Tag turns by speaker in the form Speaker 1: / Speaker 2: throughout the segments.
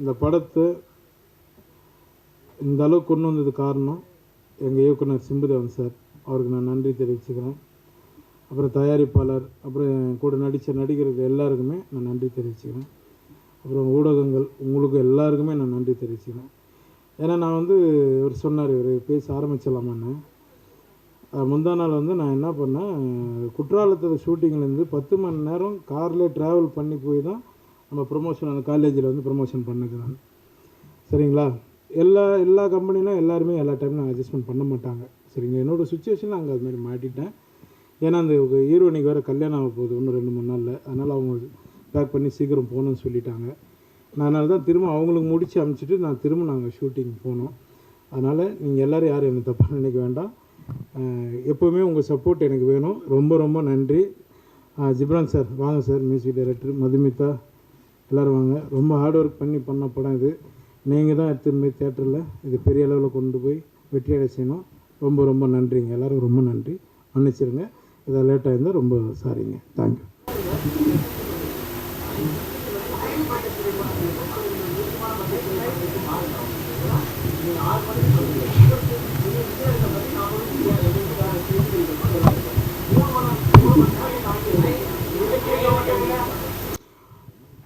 Speaker 1: இந்த படத்தை இந்த அளவுக்கு கொண்டு வந்தது காரணம் எங்கள் இயக்குனர் சிம்புதேவன் சார், அவருக்கு நான் நன்றி தெரிவிச்சுக்கிறேன். அப்புறம் தயாரிப்பாளர், அப்புறம் என் கூட நடித்த நடிகர்கள் எல்லாருக்குமே நான் நன்றி தெரிவிச்சுக்கிறேன். அப்புறம் ஊடகங்கள் உங்களுக்கு எல்லாருக்குமே நான் நன்றி தெரிவிச்சுக்கிறேன். ஏன்னா நான் வந்து இவர் சொன்னார், இவர் பேச ஆரம்பிச்சிடலாமான்னு. முந்தா நாள் வந்து நான் என்ன பண்ணேன், குற்றாலத்தில் ஷூட்டிங்லேருந்து 10 மணி நேரம் காரில் ட்ராவல் பண்ணி போய் தான் நம்ம ப்ரொமோஷன் அந்த காலேஜில் வந்து ப்ரொமோஷன் பண்ணுறேன். சரிங்களா? எல்லா கம்பெனிலும் எல்லாருமே எல்லா டைமும் அட்ஜஸ்ட்மெண்ட் பண்ண மாட்டாங்க. சரிங்களா? என்னோடய சுச்சுவேஷனில் அங்கே அதுமாதிரி மாட்டிட்டேன். ஏன்னா அந்த ஹீரோனிக்கு வேறு கல்யாணம் ஆக போகுது இன்னும் 2-3 நாளில். அதனால் அவங்க பேக் பண்ணி சீக்கிரம் போகணுன்னு சொல்லிட்டாங்க. நான் அதனால தான் திரும்ப அவங்களுக்கு முடித்து அனுப்பிச்சிட்டு நான் திரும்ப நாங்கள் ஷூட்டிங் போனோம். அதனால் நீங்கள் எல்லோரும் யாரும் என்னை தப்பாக நினைக்க வேண்டாம். எப்போவுமே உங்கள் சப்போர்ட் எனக்கு வேணும். ரொம்ப ரொம்ப நன்றி. ஜிப்ரான் சார் வாங்க சார், மியூசிக் டைரக்டர், மதுமிதா எல்லோரும் வாங்க. ரொம்ப ஹார்ட் ஒர்க் பண்ண படம் இது. நீங்கள் தான் எடுத்துன்னு போய் தேட்டரில் இது பெரிய அளவில் கொண்டு போய் வெற்றியடை செய்யணும். ரொம்ப ரொம்ப நன்றிங்க. எல்லோரும் ரொம்ப நன்றி. மன்னிச்சிருங்க, இதை லேட்டாக இருந்தால் ரொம்ப சாரிங்க. தேங்க்யூ.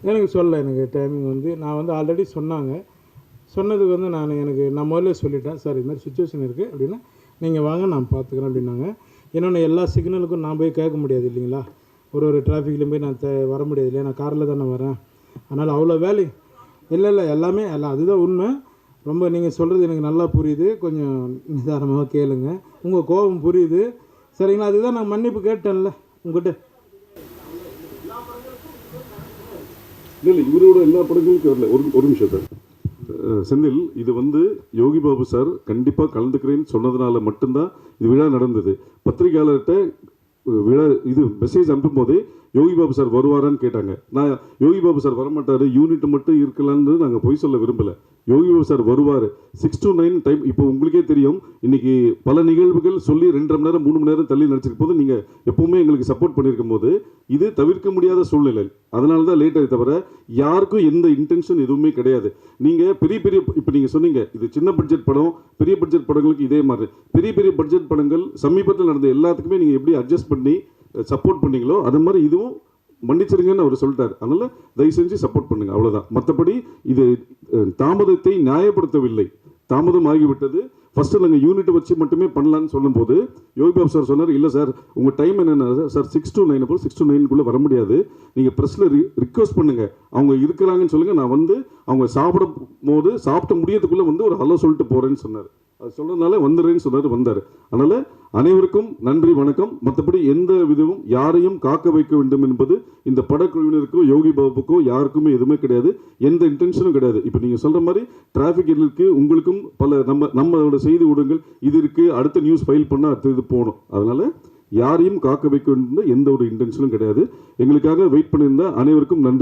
Speaker 1: எனக்கு சொல்ல எனக்கு டைமிங் வந்து நான் வந்து ஆல்ரெடி சொன்னதுக்கு வந்து நான் முதல்ல சொல்லிட்டேன், சார் இது மாதிரி சுச்சுவேஷன் இருக்குது அப்படின்னா நீங்கள் வாங்க நான் பார்த்துக்கிறேன் அப்படின்னாங்க. இன்னொன்று எல்லா சிக்னலுக்கும் நான் போய் கேட்க முடியாது இல்லைங்களா, ஒரு டிராஃபிக்லேயும் போய் நான் வர முடியாது இல்லையா, நான் காரில் தானே வரேன். அதனால் அவ்வளோ வேலை இல்லை எல்லாமே எல்லாம் அதுதான் உண்மை. ரொம்ப நீங்கள் சொல்கிறது எனக்கு நல்லா புரியுது. கொஞ்சம் நிதானமாக கேளுங்க, உங்கள் கோபம் புரியுது. சரிங்களா? அதுதான் நான் மன்னிப்பு கேட்டேன்ல உங்கள்கிட்ட.
Speaker 2: இல்லை இவரோட எல்லா படங்களுக்கும் வரல. ஒரு நிமிஷம் சார். செந்தில், இது வந்து யோகி பாபு சார் கண்டிப்பாக கலந்துக்கிறேன்னு சொன்னதுனால மட்டும்தான் இது விழா நடந்தது. பத்திரிகையாளர்கிட்ட விழா இது மெசேஜ் அனுப்பும் போதே யோகி பாபு சார் வருவாரான்னு கேட்டாங்க. நான் யோகி பாபு சார் வரமாட்டார், யூனிட் மட்டும் இருக்கலான்னு நாங்கள் பொய் சொல்ல விரும்பலை. யோகி பாபு சார் வருவார். 6 to 9 டைம். இப்போ உங்களுக்கே தெரியும், இன்றைக்கி பல நிகழ்வுகள் சொல்லி 2.5 மணி நேரம் 3 மணி நேரம் தள்ளி நடிச்சிருக்கும் போது நீங்கள் எப்போவுமே எங்களுக்கு சப்போர்ட் பண்ணியிருக்கும் போது இது தவிர்க்க முடியாத சூழ்நிலை. அதனால தான் லேட் ஆகி, தவிர யாருக்கும் எந்த இன்டென்ஷன் எதுவுமே கிடையாது. நீங்கள் பெரிய இப்போ நீங்கள் சொன்னீங்க இது சின்ன பட்ஜெட் படம், பெரிய பட்ஜெட் படங்களுக்கு இதே மாதிரி பெரிய பட்ஜெட் படங்கள் சமீபத்தில் நடந்த எல்லாத்துக்குமே நீங்கள் எப்படி அட்ஜஸ்ட் பண்ணி சப்போர்ட் பண்ணீங்களோ அது மாதிரி இதுவும் மன்னிச்சிருங்கன்னு அவர் சொல்லிட்டார். அதனால் தயவு செஞ்சு சப்போர்ட் பண்ணுங்கள், அவ்வளோதான். மற்றபடி இது தாமதத்தை நியாயப்படுத்தவில்லை. தாமதம் ஆகிவிட்டது. ஃபஸ்ட்டு நாங்கள் யூனிட் வச்சு மட்டுமே பண்ணலான்னு சொல்லும்போது யோகி பாபு சார் சொன்னார், இல்லை சார் உங்கள் டைம் என்னென்ன சார் 6 to 9 6 to 9 வர முடியாது, நீங்கள் ப்ரெஸ்ஸில் ரிக்வஸ்ட் பண்ணுங்கள், அவங்க இருக்கிறாங்கன்னு சொல்லுங்கள், நான் வந்து அவங்க சாப்பிட்ட முடியறதுக்குள்ளே வந்து ஒரு ஹலோ சொல்லிட்டு போகிறேன்னு சொன்னார். அது சொல்கிறதுனால வந்துடுறேன்னு சொன்னார், வந்தார். அதனால் அனைவருக்கும் நன்றி, வணக்கம். மற்றபடி எந்த விதமும் யாரையும் காக்க வைக்க வேண்டும் என்பது இந்த படக்குழுவினருக்கோ யோகி பாபுக்கோ யாருக்குமே எதுவுமே கிடையாது, எந்த இன்டென்ஷனும் கிடையாது. இப்போ நீங்கள் சொல்கிற மாதிரி டிராஃபிக் இருக்குது, உங்களுக்கும் பல நம்மளோட செய்தி ஊடகங்கள் இது இருக்குது, அடுத்த நியூஸ் ஃபைல் பண்ணால் அடுத்த இது போகணும். அதனால் யாரையும் காக்க வைக்க வேண்டும் எந்த ஒரு இன்டென்ஷனும் கிடையாது. எங்களுக்காக வெயிட் பண்ணியிருந்த அனைவருக்கும் நன்றி.